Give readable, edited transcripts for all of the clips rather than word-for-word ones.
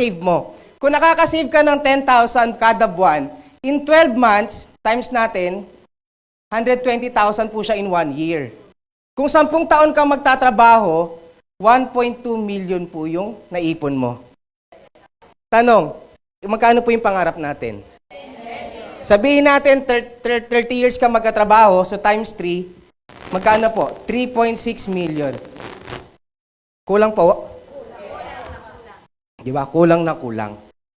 save mo. Kung nakaka-save ka ng 10,000 kada buwan, in 12 months, times natin, 120,000 po siya in 1 year. Kung 10 taon kang magtatrabaho, 1.2 million po yung naipon mo. Tanong, magkano po yung pangarap natin? Sabihin natin, 30 years ka magkatrabaho, so times 3, magkano po? 3.6 million. Kulang po? Di ba? Kulang na kulang.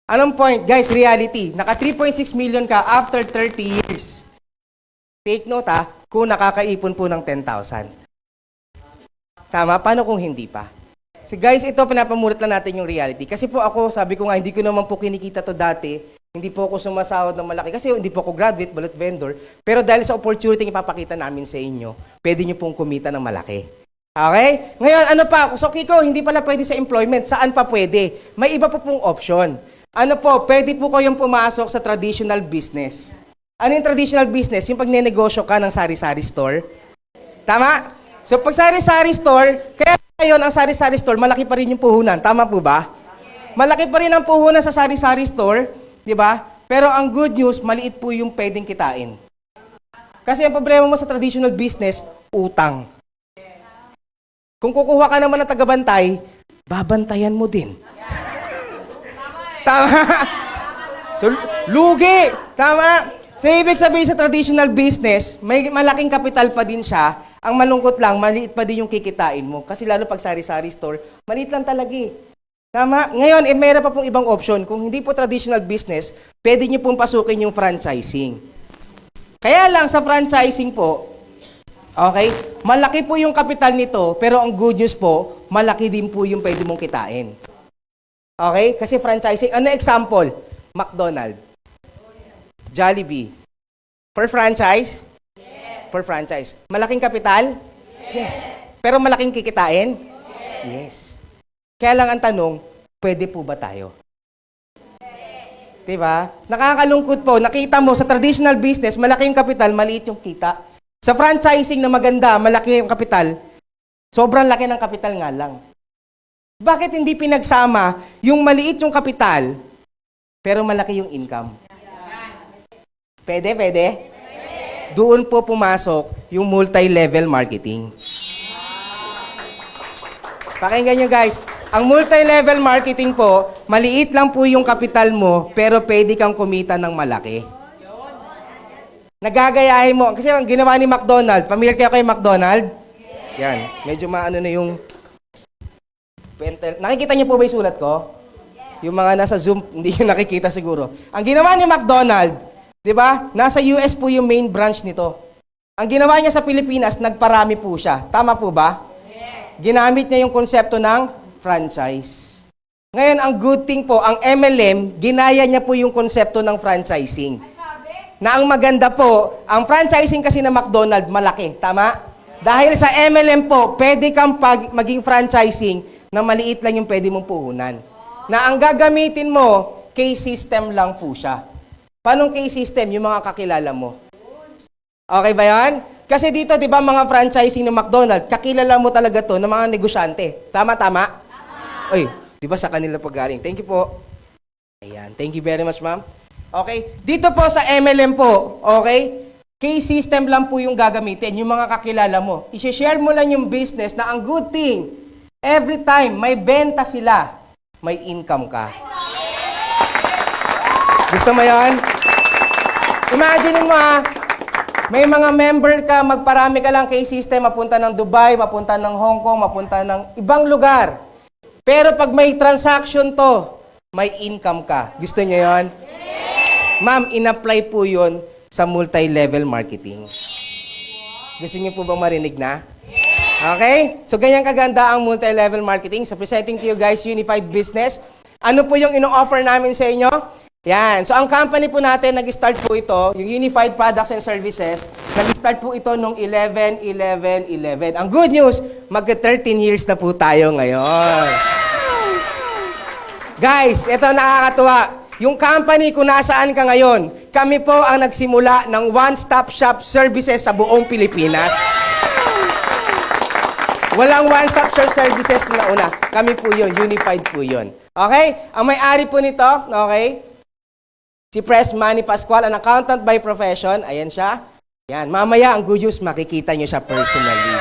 Anong point? Guys, reality. Naka 3.6 million ka after 30 years. Take note kung nakakaipon po ng 10,000. Tama? Paano kung hindi pa? So guys, ito pinapamulat lang natin yung reality. Kasi po ako, sabi ko nga, hindi ko naman po kinikita to dati. Hindi po ako sumasahod ng malaki. Kasi hindi po ako graduate, bullet vendor. Pero dahil sa opportunity ipapakita namin sa inyo, pwede nyo pong kumita ng malaki. Okay? Ngayon, ano pa? So Kiko, hindi pala pwede sa employment. Saan pa pwede? May iba po pong option. Ano po? Pwede po kayong pumasok sa traditional business. Ano yung traditional business? Yung pagnenegosyo ka ng sari-sari store. Tama? So pag sari-sari store, kaya ngayon ang sari-sari store, malaki pa rin yung puhunan. Tama po ba? Malaki pa rin ang puhunan sa sari-sari store, di ba? Pero ang good news, maliit po yung pwedeng kitain. Kasi ang problema mo sa traditional business, utang. Kung kukuha ka naman ng tagabantay, babantayan mo din. Tama? So, lugi! Tama? So, ibig sabihin sa traditional business, may malaking kapital pa din siya. Ang malungkot lang, maliit pa din yung kikitain mo. Kasi lalo pag sari-sari store, maliit lang talaga eh. Tama? Ngayon, meron pa pong ibang option. Kung hindi po traditional business, pwede nyo pong pasukin yung franchising. Kaya lang sa franchising po, okay, malaki po yung kapital nito, pero ang good news po, malaki din po yung pwede mong kitain. Okay? Kasi franchising, ano example? McDonald's, Jollibee. For franchise? Yes. For franchise. Malaking kapital? Yes. Pero malaking kikitain? Yes. Kaya lang ang tanong, pwede po ba tayo? Diba? Nakakalungkot po. Nakita mo, sa traditional business, malaki yung kapital, maliit yung kita. Sa franchising na maganda, malaki yung kapital, sobrang laki ng kapital nga lang. Bakit hindi pinagsama yung maliit yung kapital, pero malaki yung income? Pwede, pwede? Doon po pumasok yung multi-level marketing. Pakinggan nyo guys, ang multi-level marketing po, maliit lang po yung kapital mo, pero pwede kang kumita ng malaki. Nagagayahin mo, kasi ang ginawa ni McDonald's, familiar kayo kay McDonald's? Yan, medyo maano na yung... Nakikita niyo po ba yung sulat ko? Yung mga nasa Zoom, hindi nyo nakikita siguro. Ang ginawa ni McDonald's, di ba? Nasa US po yung main branch nito. Ang ginawa niya sa Pilipinas, nagparami po siya. Tama po ba? Yes. Ginamit niya yung konsepto ng franchise. Ngayon, ang good thing po, ang MLM, ginaya niya po yung konsepto ng franchising. Na ang maganda po, ang franchising kasi ng McDonald's, malaki. Tama? Dahil sa MLM po, pwede kang maging franchising na maliit lang yung pwede mong puhunan. Na ang gagamitin mo, case system lang po siya. Paano case system? Yung mga kakilala mo. Okay ba yan? Kasi dito, di ba, mga franchising ng McDonald's, kakilala mo talaga to ng mga negosyante. Tama? Tama? Oy, di ba sa kanila pagaling? Thank you po. Ayan, thank you very much, ma'am. Okay, dito po sa MLM po, okay, case system lang po yung gagamitin, yung mga kakilala mo. I-share mo lang yung business na ang good thing, every time may benta sila, may income ka. Gusto mo yan? Imagine mo may mga member ka, magparami ka lang case system, mapunta ng Dubai, mapunta ng Hong Kong, mapunta ng ibang lugar. Pero pag may transaction to, may income ka. Gusto niyo yan? Ma'am, in-apply po yun sa multi-level marketing. Gusto niyo po bang marinig na? Okay? So, ganyan kaganda ang multi-level marketing. So, presenting to you guys, Unified Business. Ano po yung ino-offer namin sa inyo? Yan. So, ang company po natin, nag-start po ito, yung Unified Products and Services, nag-start po ito nung 11/11/11. Ang good news, mag-13 years na po tayo ngayon. Guys, ito nakakatuwa. Yung company kung nasaan ka ngayon, kami po ang nagsimula ng one-stop shop services sa buong Pilipinas. Walang one-stop shop services na una. Kami po yun, Unified po yun. Okay? Ang may-ari po nito, okay? Si Pres Manny Pascual, an accountant by profession. Ayan siya. Yan. Mamaya, ang good news, makikita nyo siya personally.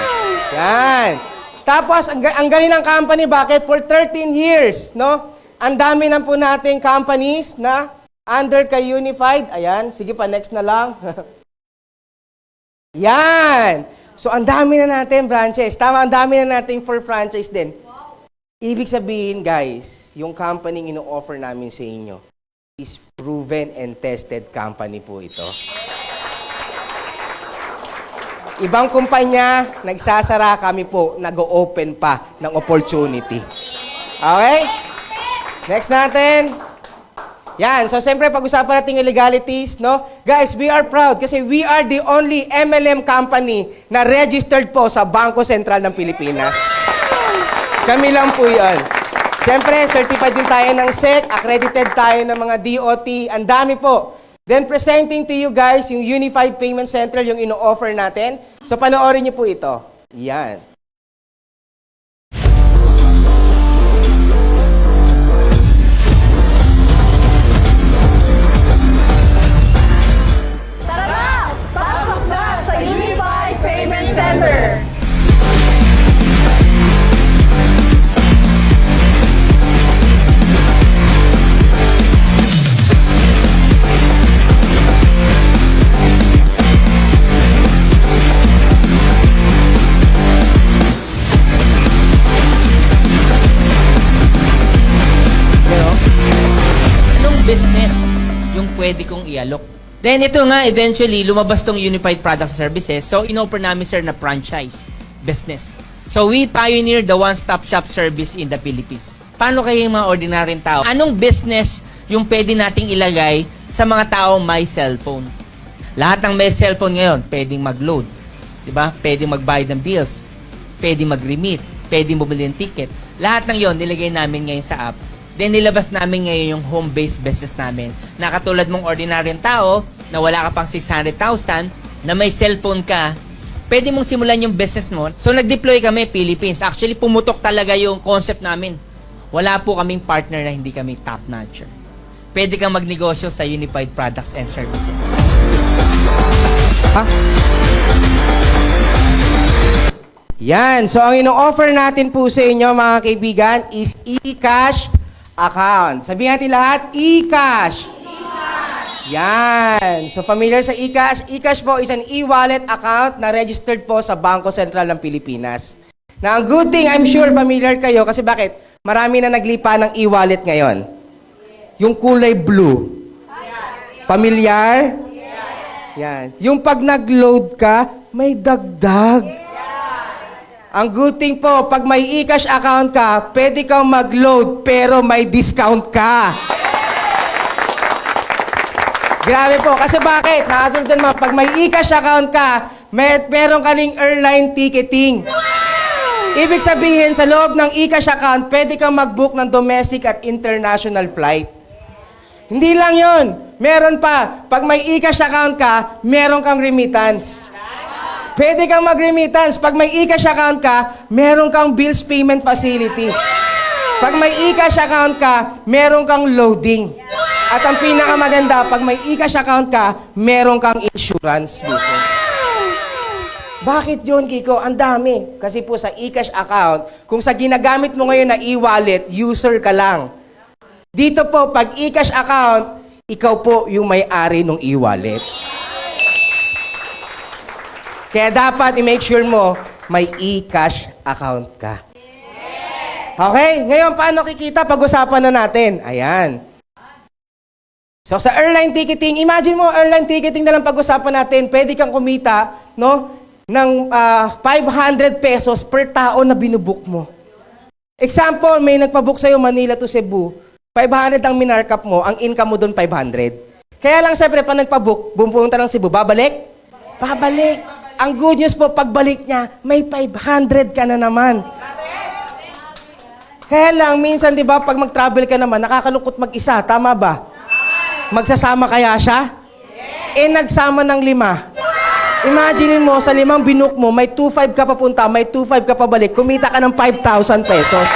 Yan. Tapos, ang galing ng company, bakit? For 13 years, no? Ang dami na po nating companies na under kay Unified. Ayan. Sige pa, next na lang. Yan. So, ang dami na natin branches. Tama, ang dami na nating for franchise din. Ibig sabihin, guys, yung company ino-offer namin sa inyo is proven and tested company po ito. Ibang kumpanya, nagsasara, kami po, nag-open pa ng opportunity. Okay? Next natin. Yan. So, siyempre, pag-usapan natin yung legalities, no? Guys, we are proud kasi we are the only MLM company na registered po sa Bangko Sentral ng Pilipinas. Kami lang po yan. Siyempre, certified din tayo ng SEC, accredited tayo ng mga DOT, ang dami po. Then, presenting to you guys, yung Unified Payment Center, yung ino-offer natin. So, panoorin niyo po ito. Yan. Tara! Pasok na sa Unified Payment Center! Business yung pwede kong i-alok. Then ito nga, eventually, lumabas tong Unified Products and Services. So, in-offer namin, sir, na franchise business. So, we pioneer the one-stop shop service in the Philippines. Paano kayo yung mga ordinaryong tao? Anong business yung pwede nating ilagay sa mga taong may cellphone? Lahat ng may cellphone ngayon, pwedeng mag-load. Diba? Pwedeng magbayad ng bills. Pwedeng mag-remit. Pwedeng bumili ng ticket. Lahat ng yon nilagay namin ngayon sa app. Then, nilabas namin ngayon yung home-based business namin. Na katulad mong ordinaryong tao, na wala ka pang 600,000, na may cellphone ka, pwede mong simulan yung business mo. So, nag-deploy kami, Philippines. Actually, pumutok talaga yung concept namin. Wala po kaming partner na hindi kami top-notcher. Pwede kang magnegosyo sa Unified Products and Services. Ha? Yan. So, ang ino-offer natin po sa inyo, mga kaibigan, is e-cash account. Sabihin natin lahat, e-cash. Yan. So, familiar sa e-cash? E-cash po is an e-wallet account na registered po sa Bangko Sentral ng Pilipinas. Na ang good thing, I'm sure familiar kayo kasi bakit? Marami na naglipa ng e-wallet ngayon. Yung kulay blue. Familiar? Yan. Yung pag nag-load ka, may dagdag. Ang good thing po, pag may e-cash account ka, pwede kang mag-load pero may discount ka. Grabe po. Kasi bakit? Nakasundan mo, pag may e-cash account ka, meron ka ring airline ticketing. Ibig sabihin, sa loob ng e-cash account, pwede kang mag-book ng domestic at international flight. Hindi lang yon. Meron pa. Pag may e-cash account ka, meron kang remittance. Pwede kang mag-remittance. Pag may e-cash account ka, meron kang bills payment facility. Pag may e-cash account ka, meron kang loading. At ang pinakamaganda, pag may e-cash account ka, meron kang insurance business. Bakit yun, Kiko? Ang dami. Kasi po sa e-cash account, kung sa ginagamit mo ngayon na e-wallet, user ka lang. Dito po, pag e-cash account, ikaw po yung may-ari ng e-wallet. Kaya dapat i-make sure mo may e-cash account ka. Okay? Ngayon, paano kikita? Pag-usapan na natin. Ayan. So, sa airline ticketing, imagine mo, airline ticketing na lang pag-usapan natin, pwede kang kumita, no, ng 500 pesos per tao na binubook mo. Example, may nagpabook sa'yo Manila to Cebu, 500 ang minarkup mo, ang income mo doon 500. Kaya lang, siyempre, pag nagpabook, pumunta ng Cebu, babalik? Babalik. Ang good news po, pagbalik niya, may 500 ka na naman. Kaya lang, minsan, di ba, pag mag-travel ka naman, nakakalungkot mag-isa. Tama ba? Magsasama kaya siya? Nagsama ng 5. Imagine mo, sa 5 binook mo, may 2,500 ka papunta, may 2,500 ka pabalik, kumita ka ng 5,000 pesos.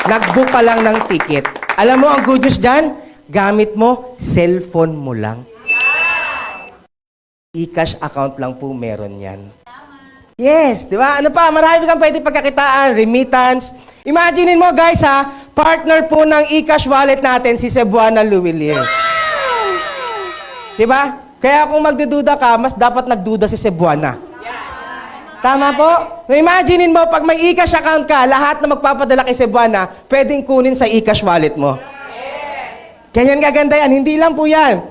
Nag-book ka lang ng ticket. Alam mo, ang good news dyan, gamit mo, cellphone mo lang. E-cash account lang po meron yan. Yes, di ba? Ano pa? Marami kang pwede pagkakitaan, remittance. Imaginein mo guys ha, partner po ng e-cash wallet natin si Cebuana Luwilier. Di ba? Kaya kung magdududa ka, mas dapat nagduda si Cebuana. Tama po? Imaginein mo, pag may e-cash account ka, lahat na magpapadala kay Cebuana, pwedeng kunin sa e-cash wallet mo. Ganyan gaganda yan. Hindi lang po yan.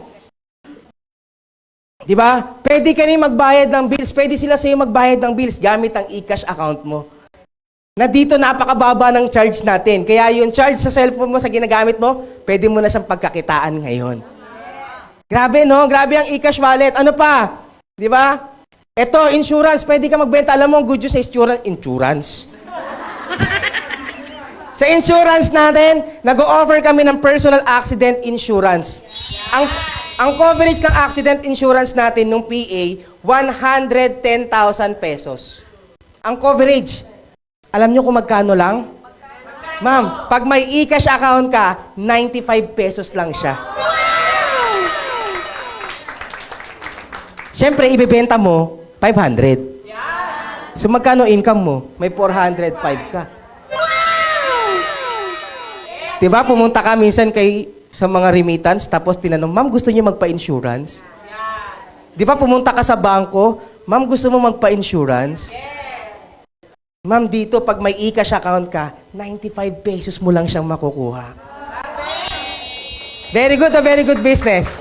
Di ba? Pwede ka rin magbayad ng bills. Pwede sila sa'yo magbayad ng bills gamit ang e-cash account mo. Na dito napakababa ng charge natin. Kaya yung charge sa cellphone mo sa ginagamit mo, pwede mo na siyang pagkakitaan ngayon. Grabe, no? Grabe ang e-cash wallet. Ano pa? Di ba? Ito, insurance. Pwede ka magbenta. Alam mo, ang good news sa insurance. Sa insurance natin, nag-o-offer kami ng personal accident insurance. Ang coverage ng accident insurance natin nung PA, 110,000 pesos. Ang coverage. Alam nyo kung magkano lang? Ma'am, pag may e-cash account ka, 95 pesos lang siya. Siyempre, ibebenta mo, 500. So, magkano income mo? May 405 ka. Diba, pumunta ka minsan sa mga remittance, tapos tinanong, ma'am, gusto niyo magpa-insurance? Di ba, pumunta ka sa bangko, ma'am, gusto mo magpa-insurance? Ma'am, dito, pag may e-cash account ka, 95 pesos mo lang siyang makukuha. Very good business.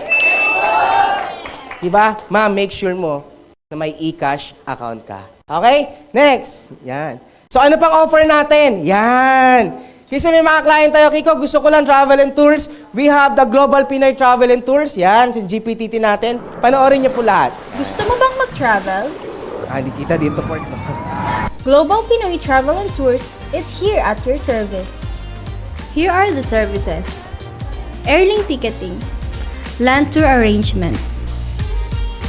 Di ba? Ma'am, make sure mo na may e-cash account ka. Okay? Next. Yan. So, ano pang offer natin? Yan. Kasi may mga client tayo, Kiko, gusto ko lang travel and tours. We have the Global Pinoy Travel and Tours. Yan, yung GPTT natin. Panoorin niyo po lahat. Gusto mo bang mag-travel? Hindi kita dito, Port. Global Pinoy Travel and Tours is here at your service. Here are the services: airline ticketing, land tour arrangement,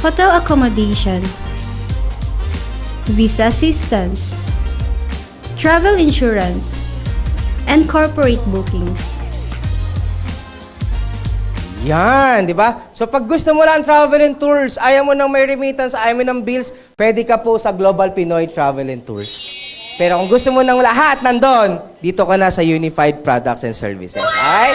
hotel accommodation, visa assistance, travel insurance, and corporate bookings. Yan, di ba? So pag gusto mo lang travel and tours, ayaw mo nang may remittance, ayaw mo ng bills, pwede ka po sa Global Pinoy Travel and Tours. Pero kung gusto mo ng lahat nandun, dito ka na sa Unified Products and Services. Okay?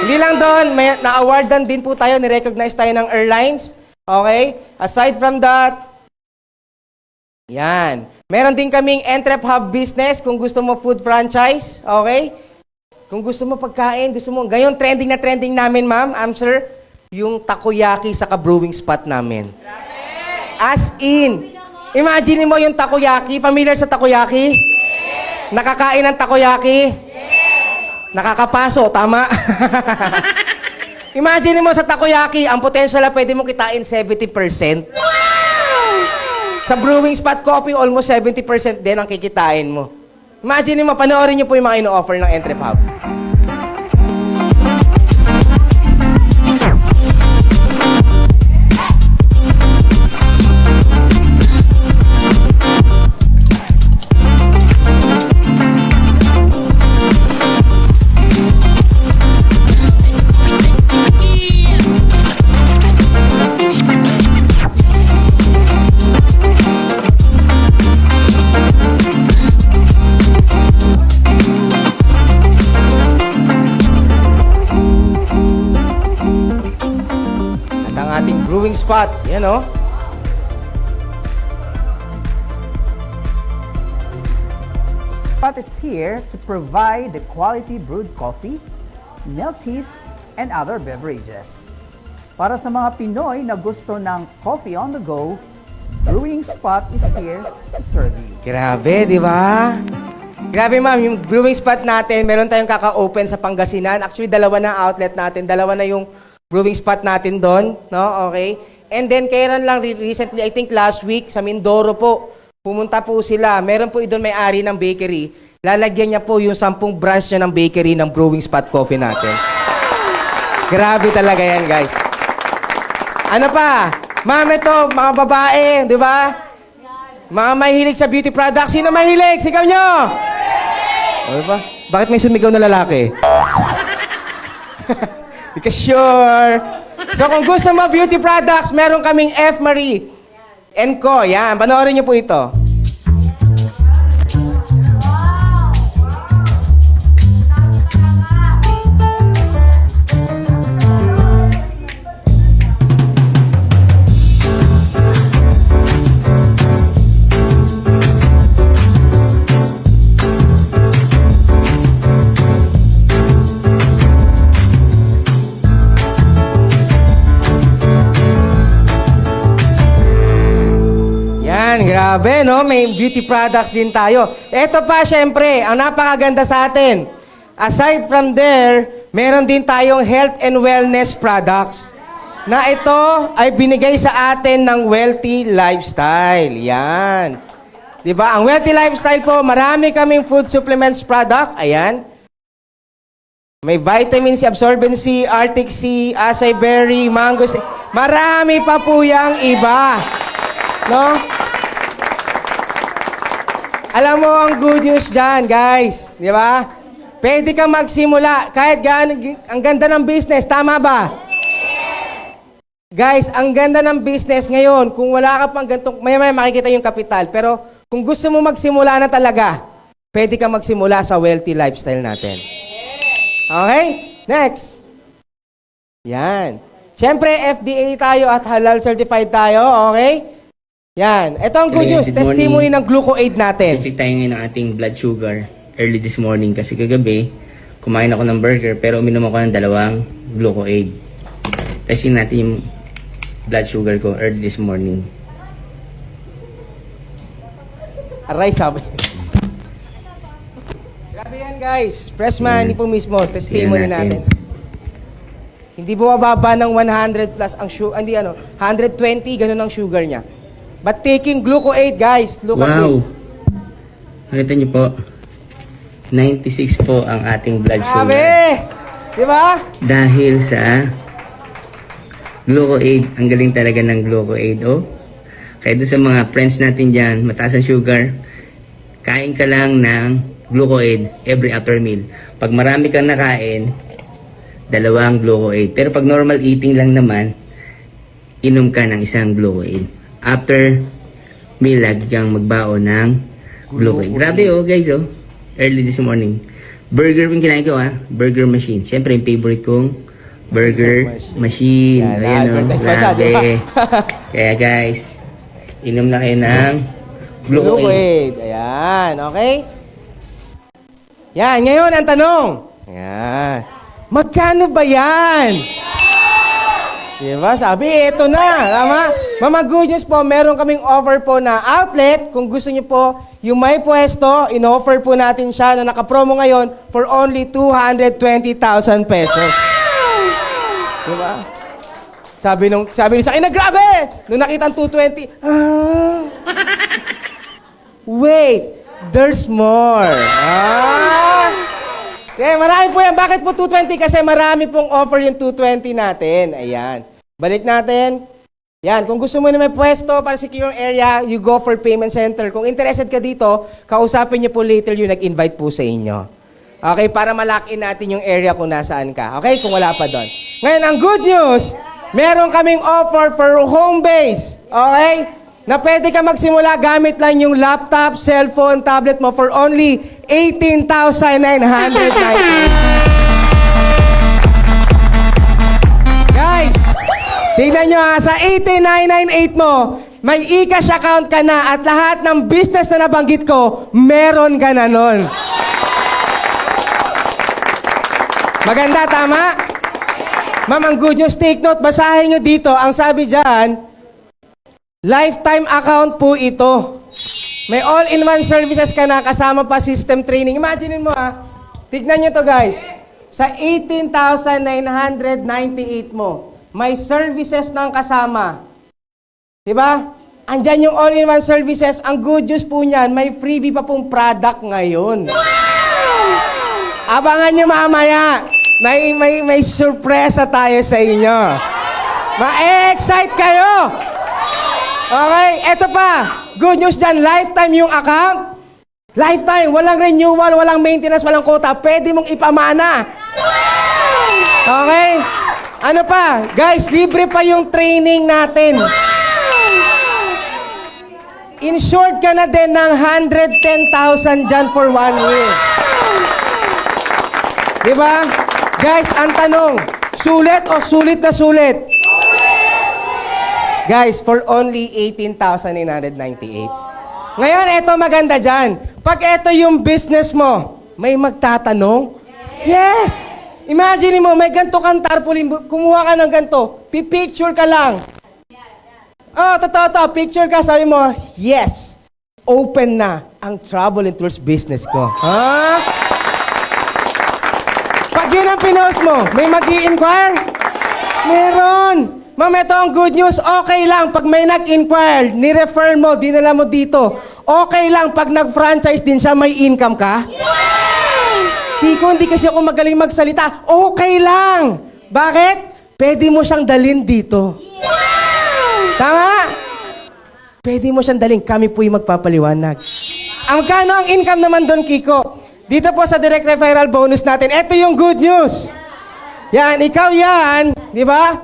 Hindi lang doon, may na-awardan din po tayo, ni-recognize tayo ng airlines. Okay? Aside from that, yan. Meron din kaming Entrep Hub business kung gusto mo food franchise. Okay? Kung gusto mo pagkain, gusto mo, ngayon trending na trending namin, ma'am, sir, yung takoyaki sa ka-brewing spot namin. As in, imagine mo yung takoyaki. Familiar sa takoyaki? Nakakain ng takoyaki? Nakakapaso, tama? Imagine mo sa takoyaki, ang potential na pwede mo kitain 70%. Sa brewing spot coffee, almost 70% din ang kikitain mo. Imagine mo, panoorin niyo po yung mga ino-offer ng Entrep Hub. Brewing spot, yan o. Spot is here to provide the quality brewed coffee, milk teas, and other beverages. Para sa mga Pinoy na gusto ng coffee on the go, Brewing Spot is here to serve you. Grabe, di ba? Grabe, ma'am, yung brewing spot natin, meron tayong kaka-open sa Pangasinan. Actually, dalawa na outlet natin. Dalawa na yung brewing spot natin doon, no? Okay? And then, kailan lang recently, I think last week, sa Mindoro po, pumunta po sila. Meron po doon may-ari ng bakery. Lalagyan niya po yung 10 branch niya ng bakery ng brewing spot coffee natin. Grabe talaga yan, guys. Ano pa? Ma'am, ito, mga babae, di ba? Mga mahilig sa beauty products. Sino mahilig? Sigaw nyo! O, diba? Bakit may sumigaw na lalaki? Because sure. So kung gusto mo beauty products, meron kaming F. Marie & Co. Yan, panoorin niyo po ito. Yan, grabe, no? May beauty products din tayo. Ito pa, syempre, ang napakaganda sa atin. Aside from there, meron din tayong health and wellness products na ito ay binigay sa atin ng Wealthy Lifestyle. Yan. Diba? Ang Wealthy Lifestyle po, marami kaming food supplements product. Ayan. May vitamin C, absorbency, Arctic Sea, acai berry, mango. Marami pa po yung iba. No? Alam mo ang good news dyan, guys. Di ba? Pwede kang magsimula kahit gaano, ang ganda ng business. Tama ba? Guys, ang ganda ng business ngayon, kung wala ka pang gantong, maya-maya makikita yung kapital. Pero kung gusto mo magsimula na talaga, pwede kang magsimula sa wealthy lifestyle natin. Okay? Next. Yan. Siyempre, FDA tayo at halal certified tayo. Okay? Yan. Ito ang good news. Good Testimony morning. ng Gluco-Aid natin. Check tayo ngayon ng ating blood sugar early this morning kasi kagabi kumain ako ng burger pero uminom ako ng 2 Gluco-Aid. Testing natin yung blood sugar ko early this morning. Aray, sabi. Grabe yan, guys. Freshman, po mismo. Testimony Tingnan natin. natin. Hindi bumababa ng 100 plus ang sugar. Hindi 120, ganun ang sugar niya. But taking Gluco-Aid, guys. Look at Wow! this. Nakita niyo po, 96 po ang ating blood Grabe! sugar. Di ba? Dahil sa Gluco-Aid. Ang galing talaga ng Gluco-Aid, oh. Kaya doon sa mga friends natin dyan, mataas ang sugar, kain ka lang ng Gluco-Aid every after meal. Pag marami kang nakain, 2 Gluco-Aid. Pero pag normal eating lang naman, inom ka ng 1 Gluco-Aid. After meal, lagi kang magbaon ng Gluco-Aid. Grabe oh guys oh. Early this morning. Burger yung kinain ko Burger machine. Siyempre yung favorite kong burger machine. Yan, Ayan oh. advertise pa siya, di ba? Grabe. Kaya guys, inom na kayo ng Gluco-Aid. Gluco-Aid. Ayan, okay? Yan, ngayon ang tanong. Ayan. Magkano ba yan? Diba? Sabi, eto na. Tama? Mama, good news po, meron kaming offer po na outlet. Kung gusto niyo po, yung may pwesto, in-offer po natin siya na nakapromo ngayon for only 220,000 pesos. Diba? Sabi nung sa akin, na grabe! Nung nakita ang 220, wait, there's more. Okay, marami po yan. Bakit po 220? Kasi marami pong offer yung 220 natin. Ayan. Balik natin. Yan. Kung gusto mo na may pwesto para secure yung area, you go for payment center. Kung interested ka dito, kausapin niyo po later yung nag-invite po sa inyo. Okay, para malakin natin yung area kung nasaan ka. Okay, kung wala pa doon. Ngayon, ang good news, meron kaming offer for home base. Okay? Na pwede ka magsimula gamit lang yung laptop, cellphone, tablet mo for only 18,990. Guys, tingnan nyo sa 18,998 mo, may e-cash account ka na at lahat ng business na nabanggit ko, meron ka na nun. Maganda, tama? Ma'am, ang good news, take note, basahin nyo dito, ang sabi dyan, lifetime account po ito. May all-in-one services ka na, kasama pa system training. Imagine mo tignan nyo to guys. Sa 18,998 mo, may services ng kasama. Diba? Andyan yung all-in-one services. Ang good news po niyan, may freebie pa pong product ngayon. Abangan nyo mamaya. May surpresa tayo sa inyo. Ma-excite kayo! Okay, eto pa. Good news dyan, lifetime yung account. Lifetime, walang renewal, walang maintenance, walang quota. Pwede mong ipamana. Okay? Ano pa? Guys, libre pa yung training natin. Insured ka na din ng 110,000 dyan for 1 year. Diba? Guys, ang tanong, sulit o sulit na sulit? Guys, for only 18,998. Ngayon, eto maganda dyan. Pag eto yung business mo, may magtatanong? Yes! Imagine mo, may ganito kang tarpaulin, kumuha ka ng ganito, pipicture ka lang. Oh, totoo to, picture ka, sabi mo, yes, open na ang travel and tours business ko. Ha? Pag yun ang pinost mo, may mag-i-inquire? Meron. Ma'am, ito ang good news. Okay lang pag may nag-inquire, ni-refer mo, dinala mo dito. Okay lang pag nag-franchise din siya, may income ka? Kiko, hindi kasi ako magaling magsalita. Okay lang. Bakit? Pwede mo siyang dalhin dito. Tama? Pwede mo siyang dalhin. Kami po yung magpapaliwanag. Ang kano ang income naman doon, Kiko? Dito po sa direct referral bonus natin, ito yung good news. Yan, ikaw yan. Di ba?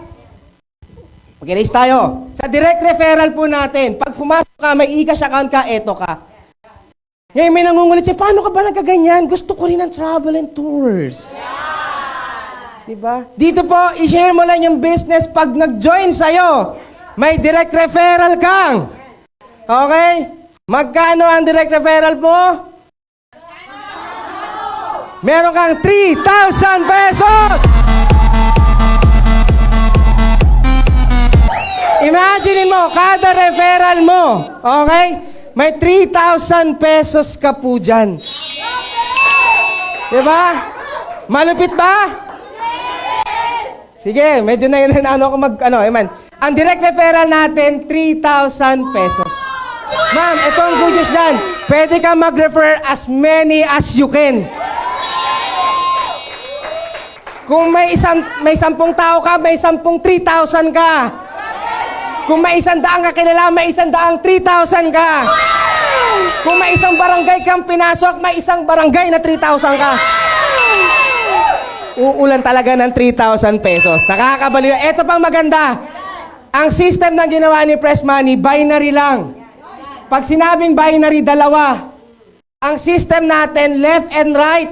Mag-erase tayo. Sa direct referral po natin, pag pumasok ka, may e-cash account ka, eto ka. Ngayon may nangungulit siya, paano ka ba nagkaganyan? Gusto ko rin ng travel and tours. Diba? Dito po, i-share mo lang yung business pag nag-join sa'yo. May direct referral kang. Okay? Magkano ang direct referral mo? Meron kang 3,000 pesos! Imagine mo, kada referral mo, okay? May 3,000 pesos ka po dyan. Diba? Malupit ba? Sige, medyo na yun ako Eman. Ang direct referral natin, 3,000 pesos. Ma'am, ito ang good news dyan. Pwede ka mag-refer as many as you can. Kung may 10 tao ka, may 10 3,000 ka. Kung may 100 ka kilala, may 100 3,000 ka. Kung may isang barangay kang pinasok, may isang barangay na 3,000 ka. Uulan talaga ng 3,000 pesos. Nakakabaliw. Ito pang maganda. Ang system na ginawa ni Press Money, binary lang. Pag sinabing binary, dalawa. Ang system natin, left and right.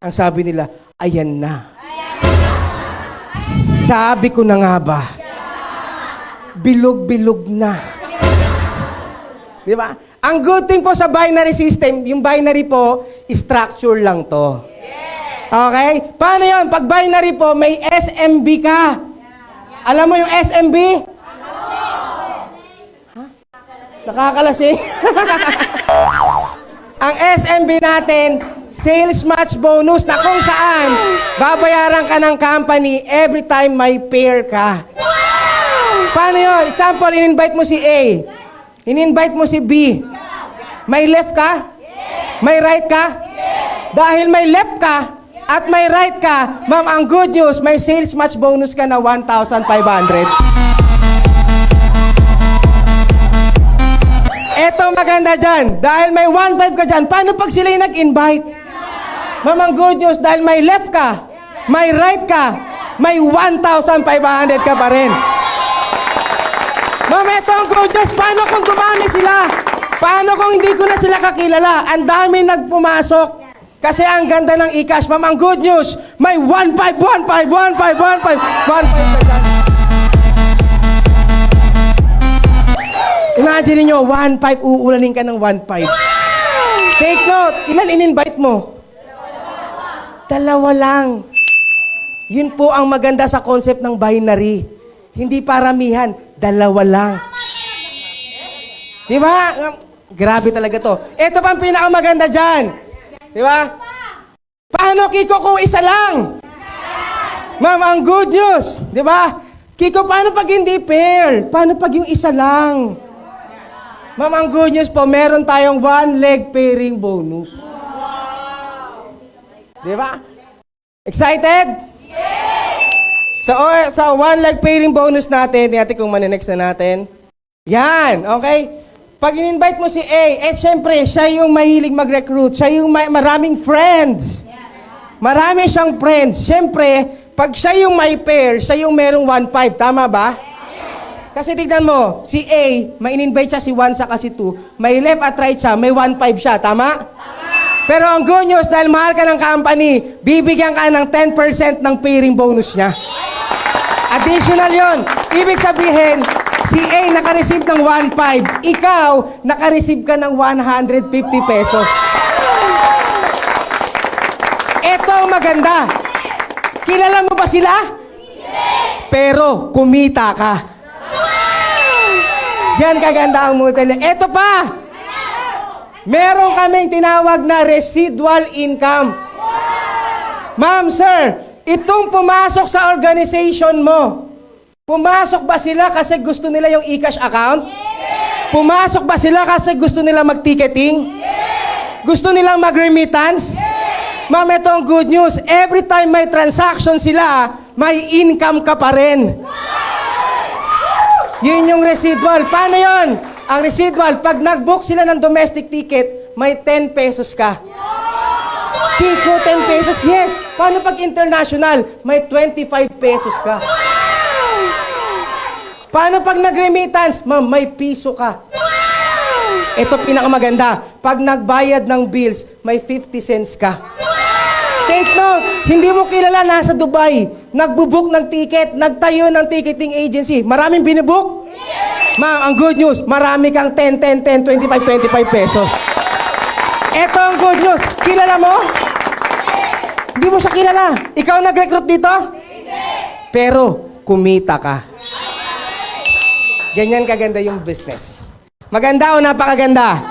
Ang sabi nila, ayan na. Sabi ko na nga ba, bilog-bilog na. Di ba? Ang good thing po sa binary system, yung binary po, structure lang to. Okay? Paano yun? Pag binary po, may SMB ka. Alam mo yung SMB? Ha? Nakakalasing. Ang SMB natin, sales match bonus na kung saan babayaran ka ng company every time may pair ka. Paano yun? Example, in-invite mo si A. In-invite mo si B. May left ka? May right ka? Dahil may left ka at may right ka, ma'am, ang good news, may sales match bonus ka na 1,500. Eto maganda dyan. Dahil may 1,500 ka dyan, paano pag sila'y nag-invite? Ma'am, ang good news, dahil may left ka, may right ka, may 1,500 ka pa rin. Ma'am, ito ang good news. Paano kung dumami sila? Paano kung hindi ko na sila kakilala? Ang dami nagpumasok. Kasi ang ganda ng e-cash. Ma'am, ang good news, may 1,500 ka dyan. Imagine nyo, 1,500, uulanin ka ng 1,500. Take note, ilan in-invite mo? Dalawa lang. Yun po ang maganda sa concept ng binary. Hindi paramihan, dalawa lang. Di ba? Grabe talaga to. Ito pa ang pinakamaganda dyan. Di ba? Paano, Kiko, kung isa lang? Ma'am, ang good news. Di ba? Kiko, paano pag hindi pair? Paano pag yung isa lang? Ma'am, ang good news po, meron tayong 1 leg pairing bonus. Di ba? Excited? Sa 1 leg pairing bonus natin, natin kung maninext na natin. Yan, okay? Pag in-invite mo si A, syempre, siya yung mahilig mag-recruit. Siya yung maraming friends. Marami siyang friends. Syempre, pag siya yung may pair, siya yung merong 1.5. Tama ba? Kasi tignan mo, si A, may in-invite siya si 1 sa kasi 2. May left at right siya, may 1.5 siya. Tama? Pero ang good news, dahil mahal ka ng company, bibigyan ka ng 10% ng pairing bonus niya. Additional yon. Ibig sabihin, si A naka-receive ng 1.5, ikaw naka-receive ka ng 150 pesos. Ito ang maganda. Kilala mo ba sila? Pero kumita ka. Yan kaganda ang multi. Ito pa. Meron kaming tinawag na residual income. Ma'am, sir, itong pumasok sa organization mo, pumasok ba sila kasi gusto nila yung e-cash account? Pumasok ba sila kasi gusto nila mag-ticketing? Gusto nilang mag-remittance? Ma'am, ito ang good news. Every time may transaction sila, may income ka pa rin. Yun yung residual. Paano yun? Ang residual, pag nag-book sila ng domestic ticket, may 10 pesos ka. Pico, 10 pesos? Yes. Paano pag international? May 25 pesos ka. Paano pag nag-remittance? Ma'am, may piso ka. Ito pinakamaganda. Pag nagbayad ng bills, may 50 cents ka. Take note, hindi mo kilala nasa Dubai. Nagbubook ng ticket, nagtayo ng ticketing agency. Maraming binibook? Ma'am, ang good news, marami kang 10, 10, 10, 25, 25 pesos. Ito ang good news. Kilala mo? Hindi mo siya kilala. Ikaw nag-recruit dito? Pero, kumita ka. Ganyan kaganda yung business. Maganda o napakaganda?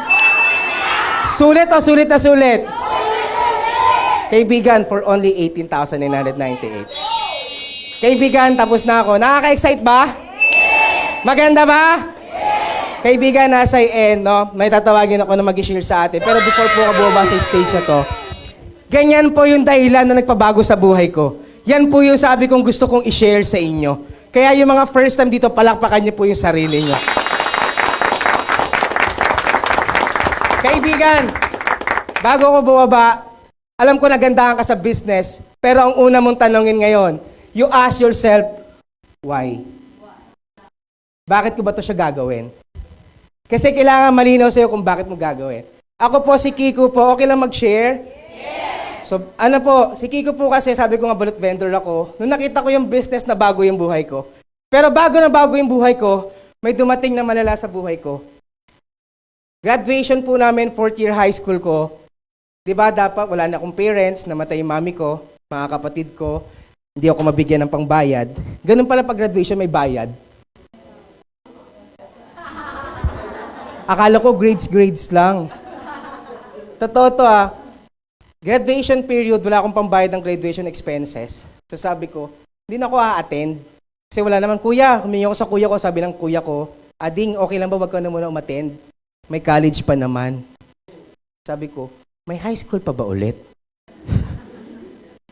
Sulit o sulit na sulit? Kaibigan, for only 18,998. Kaibigan, tapos na ako. Nakaka-excite ba? Maganda ba? Kaibigan, nasa end, no? May tatawagin ako na mag-share sa atin. Pero before po ako bumaba sa stage na to, ganyan po yung dahilan na nagpabago sa buhay ko. Yan po yung sabi kong gusto kong i-share sa inyo. Kaya yung mga first time dito, palakpakan niyo po yung sarili niyo. Kaibigan, bago ako bumaba, alam ko nagandahan ka sa business, pero ang una mong tanongin ngayon, you ask yourself, why? Bakit ko ba ito siya gagawin? Kasi kailangan malinaw sa'yo kung bakit mo gagawin. Ako po, si Kiko po, okay lang mag-share? Yes! So, ano po, si Kiko po kasi, sabi ko nga, balut vendor ako. Nung nakita ko yung business na bago yung buhay ko. Pero bago na bago yung buhay ko, may dumating na malala sa buhay ko. Graduation po namin, 4th year high school ko. Diba, dapat wala na akong parents, namatay yung mami ko, mga kapatid ko, hindi ako mabigyan ng pangbayad. Ganun pala pag graduation, may bayad. Akala ko grades lang. Totoo to Graduation period, wala akong pambayad ng graduation expenses. So sabi ko, hindi na ako a-attend. Kasi wala naman, kuya, humingi ako sa kuya ko, sabi ng kuya ko, Ading, okay lang ba wag ka na muna umattend? May college pa naman. Sabi ko, may high school pa ba ulit?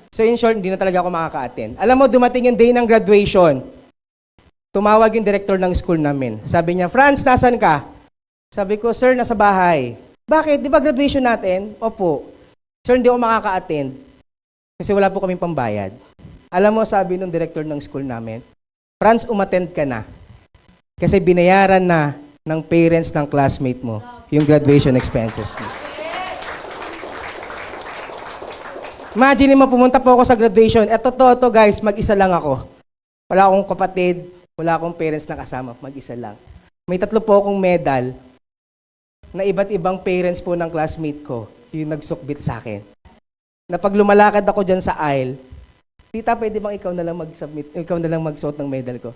So in short, hindi na talaga ako makaka-attend. Alam mo, dumating yung day ng graduation. Tumawag yung director ng school namin. Sabi niya, Franz, nasan ka? Sabi ko, sir, nasa bahay. Bakit? Di ba graduation natin? Opo. Sir, hindi ako makaka-attend. Kasi wala po kaming pambayad. Alam mo, sabi ng director ng school namin, Franz, umattend ka na. Kasi binayaran na ng parents ng classmate mo yung graduation expenses mo. Imagine mo, pumunta po ako sa graduation. Eto to guys, mag-isa lang ako. Wala akong kapatid, wala akong parents na kasama, mag-isa lang. May 3 po akong medal na iba't ibang parents po ng classmate ko yung nagsukbit sa akin. Na pag lumalakad ako dyan sa aisle, tita, pwede bang ikaw na lang mag-submit, ikaw na lang magsuot ng medal ko?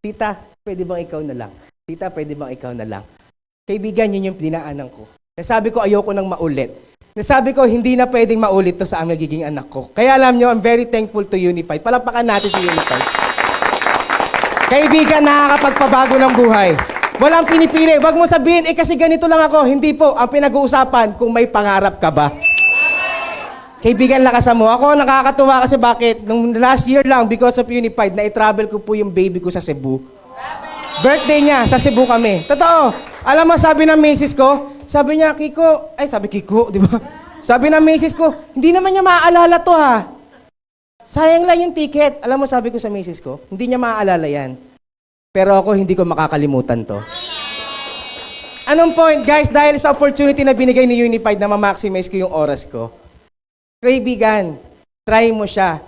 Tita, pwede bang ikaw na lang? Tita, pwede bang ikaw na lang? Kaibigan, yun yung dinaanan ko. Nasabi ko, ayoko nang maulit. Nasabi ko, hindi na pwedeng maulit to sa aming nagiging anak ko. Kaya alam nyo, I'm very thankful to Unified. Palakpakan natin si Unified. Kaibigan, nakakapagpabago ng buhay. Walang pinipili. Huwag mo sabihin, kasi ganito lang ako. Hindi po. Ang pinag-uusapan, kung may pangarap ka ba. Kaibigan, lakasan mo. Ako, nakakatuwa kasi bakit? Nung last year lang, because of Unified, na i-travel ko po yung baby ko sa Cebu. Birthday niya, sa Cebu kami. Totoo. Alam mo, sabi ng misis ko, sabi niya, Kiko, ay sabi Kiko, di ba? Sabi ng misis ko, hindi naman niya maaalala to ha. Sayang lang yung ticket. Alam mo, sabi ko sa misis ko, hindi niya maaalala yan. Pero ako, hindi ko makakalimutan to. Anong point, guys? Dahil sa opportunity na binigay ni Unified na ma-maximize ko yung oras ko, kaibigan, try mo siya.